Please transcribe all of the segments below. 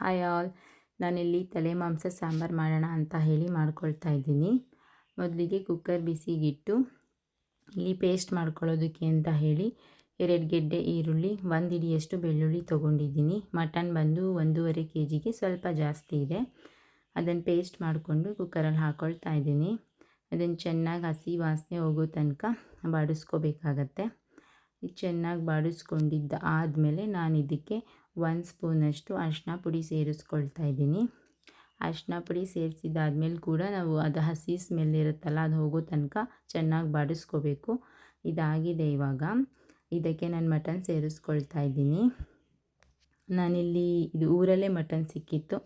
Hi all. ನಾನಿಲ್ಲಿ ತಲೆ ಮಾಂಸ ಸಾಂಬಾರು ಮಾಡೋಣ ಅಂತ ಹೇಳಿ ಮಾಡ್ಕೊಳ್ತಾ ಇದ್ದೀನಿ. ಮೊದಲಿಗೆ ಕುಕ್ಕರ್ ಬಿಸಿಗಿಟ್ಟು ಇಲ್ಲಿ ಪೇಸ್ಟ್ ಮಾಡ್ಕೊಳ್ಳೋದಕ್ಕೆ ಅಂತ ಹೇಳಿ 2 ಗೆಡ್ಡೆ ಈರುಳ್ಳಿ, 1 ಹಿಡಿಯಷ್ಟು ಬೆಳ್ಳುಳ್ಳಿ ತೊಗೊಂಡಿದ್ದೀನಿ. ಮಟನ್ ಬಂದು 1.5 kgಗೆ ಸ್ವಲ್ಪ ಜಾಸ್ತಿ ಇದೆ. ಅದನ್ನು ಪೇಸ್ಟ್ ಮಾಡಿಕೊಂಡು ಕುಕ್ಕರಲ್ಲಿ ಹಾಕ್ಕೊಳ್ತಾ ಇದ್ದೀನಿ. ಅದನ್ನು ಚೆನ್ನಾಗಿ ಹಸಿ ವಾಸನೆ ಹೋಗೋ ತನಕ ಬಾಡಿಸ್ಕೋಬೇಕಾಗತ್ತೆ. ಚೆನ್ನಾಗಿ ಬಾಡಿಸ್ಕೊಂಡಿದ್ದ ಆದಮೇಲೆ ನಾನು ಇದಕ್ಕೆ 1 ಸ್ಪೂನಷ್ಟು ಅರಿಶಿನ ಪುಡಿ ಸೇರಿಸ್ಕೊಳ್ತಾ ಇದ್ದೀನಿ. ಅರಿಶಿನ ಪುಡಿ ಸೇರಿಸಿದಾದ್ಮೇಲೆ ಕೂಡ ನಾವು ಅದು ಹಸಿ ಸ್ಮೆಲ್ ಇರುತ್ತಲ್ಲ, ಅದು ಹೋಗೋ ತನಕ ಚೆನ್ನಾಗಿ ಬಾಡಿಸ್ಕೋಬೇಕು. ಇದಾಗಿದೆ. ಇವಾಗ ಇದಕ್ಕೆ ನಾನು ಮಟನ್ ಸೇರಿಸ್ಕೊಳ್ತಾ ಇದ್ದೀನಿ. ನಾನಿಲ್ಲಿ ಇದು ಊರಲ್ಲೇ ಮಟನ್ ಸಿಕ್ಕಿತ್ತು,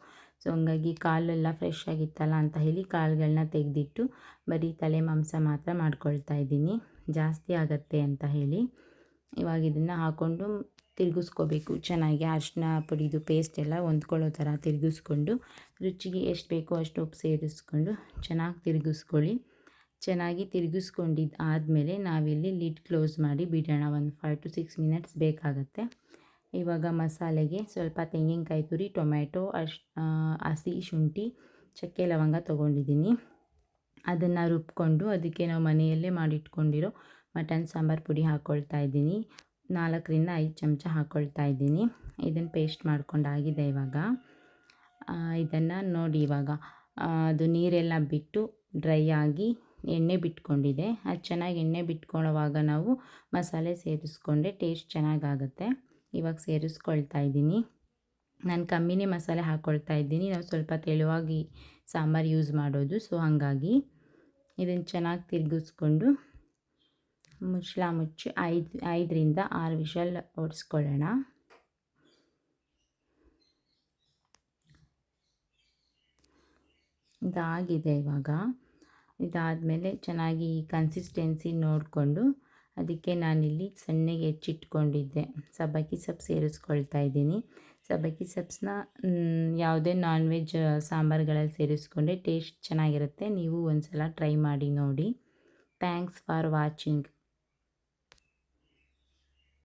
ಸೊ ಹಂಗಾಗಿ ಕಾಲೆಲ್ಲ ಫ್ರೆಶ್ ಆಗಿತ್ತಲ್ಲ ಅಂತ ಹೇಳಿ ಕಾಳುಗಳನ್ನ ತೆಗೆದಿಟ್ಟು ಬರೀ ತಲೆ ಮಾಂಸ ಮಾತ್ರ ಮಾಡ್ಕೊಳ್ತಾ ಇದ್ದೀನಿ, ಜಾಸ್ತಿ ಆಗತ್ತೆ ಅಂತ ಹೇಳಿ. ಇವಾಗ ಇದನ್ನು ಹಾಕ್ಕೊಂಡು ತಿರುಗಿಸ್ಕೋಬೇಕು ಚೆನ್ನಾಗಿ. ಅರಿಶಿನ ಪುಡಿದು ಪೇಸ್ಟ್ ಎಲ್ಲ ಹೊಂದ್ಕೊಳ್ಳೋ ಥರ ತಿರುಗಿಸ್ಕೊಂಡು, ರುಚಿಗೆ ಎಷ್ಟು ಬೇಕೋ ಅಷ್ಟು ಉಪ್ಪು ಸೇರಿಸ್ಕೊಂಡು ಚೆನ್ನಾಗಿ ತಿರುಗಿಸ್ಕೊಳ್ಳಿ. ಚೆನ್ನಾಗಿ ತಿರುಗಿಸ್ಕೊಂಡಿದ್ದು ಆದಮೇಲೆ ನಾವಿಲ್ಲಿ ಲಿಡ್ ಕ್ಲೋಸ್ ಮಾಡಿ ಬಿಡೋಣ. ಒಂದು 5 to 6 ಮಿನಿಟ್ಸ್ ಬೇಕಾಗುತ್ತೆ. ಇವಾಗ ಮಸಾಲೆಗೆ ಸ್ವಲ್ಪ ತೆಂಗಿನಕಾಯಿ ತುರಿ, ಟೊಮ್ಯಾಟೊ, ಹಸಿ ಶುಂಠಿ, ಚಕ್ಕೆ ಲವಂಗ ತೊಗೊಂಡಿದ್ದೀನಿ. ಅದನ್ನು ರುಬ್ಕೊಂಡು ಅದಕ್ಕೆ ನಾವು ಮನೆಯಲ್ಲೇ ಮಾಡಿಟ್ಕೊಂಡಿರೋ ಮಟನ್ ಸಾಂಬಾರು ಪುಡಿ ಹಾಕ್ಕೊಳ್ತಾ ಇದ್ದೀನಿ. 4 ರಿಂದ 5 ಚಮಚ ಹಾಕ್ಕೊಳ್ತಾ ಇದ್ದೀನಿ. ಇದನ್ನು ಪೇಸ್ಟ್ ಮಾಡ್ಕೊಂಡಾಗಿದೆ. ಇವಾಗ ಇದನ್ನು ನೋಡಿ, ಇವಾಗ ಅದು ನೀರೆಲ್ಲ ಬಿಟ್ಟು ಡ್ರೈ ಆಗಿ ಎಣ್ಣೆ ಬಿಟ್ಕೊಂಡಿದೆ. ಅದು ಚೆನ್ನಾಗಿ ಎಣ್ಣೆ ಬಿಟ್ಕೊಳ್ಳೋವಾಗ ನಾವು ಮಸಾಲೆ ಸೇರಿಸ್ಕೊಂಡ್ರೆ ಟೇಸ್ಟ್ ಚೆನ್ನಾಗಾಗುತ್ತೆ. ಇವಾಗ ಸೇರಿಸ್ಕೊಳ್ತಾ ಇದ್ದೀನಿ. ನಾನು ಕಮ್ಮಿನೇ ಮಸಾಲೆ ಹಾಕ್ಕೊಳ್ತಾ ಇದ್ದೀನಿ, ನಾವು ಸ್ವಲ್ಪ ತೆಳುವಾಗಿ ಸಾಂಬಾರು ಯೂಸ್ ಮಾಡೋದು, ಸೊ ಹಾಗಾಗಿ ಇದನ್ನು ಚೆನ್ನಾಗಿ ತಿರುಗಿಸ್ಕೊಂಡು ಮುಚ್ಚಳ ಮುಚ್ಚಿ 5 ರಿಂದ 6 ವಿಷಲ್ ಹೊಡೆಸ್ಕೊಳ್ಳೋಣ. ಇದಾಗಿದೆ. ಇವಾಗ ಇದಾದಮೇಲೆ ಚೆನ್ನಾಗಿ ಕನ್ಸಿಸ್ಟೆನ್ಸಿ ನೋಡಿಕೊಂಡು ಅದಕ್ಕೆ ನಾನಿಲ್ಲಿ ಸಣ್ಣಗೆ ಹೆಚ್ಚಿಟ್ಕೊಂಡಿದ್ದೆ ಸಬ್ಬಕ್ಕಿ ಸೊಪ್ಪು ಸೇರಿಸ್ಕೊಳ್ತಾ ಇದ್ದೀನಿ. ಸಬ್ಬಕ್ಕಿ ಸೊಪ್ಪನ್ನ ಯಾವುದೇ ನಾನ್ ವೆಜ್ ಸಾಂಬಾರುಗಳಲ್ಲಿ ಸೇರಿಸ್ಕೊಂಡ್ರೆ ಟೇಸ್ಟ್ ಚೆನ್ನಾಗಿರುತ್ತೆ. ನೀವು ಒಂದು ಸಲ ಟ್ರೈ ಮಾಡಿ ನೋಡಿ. Thanks for watching.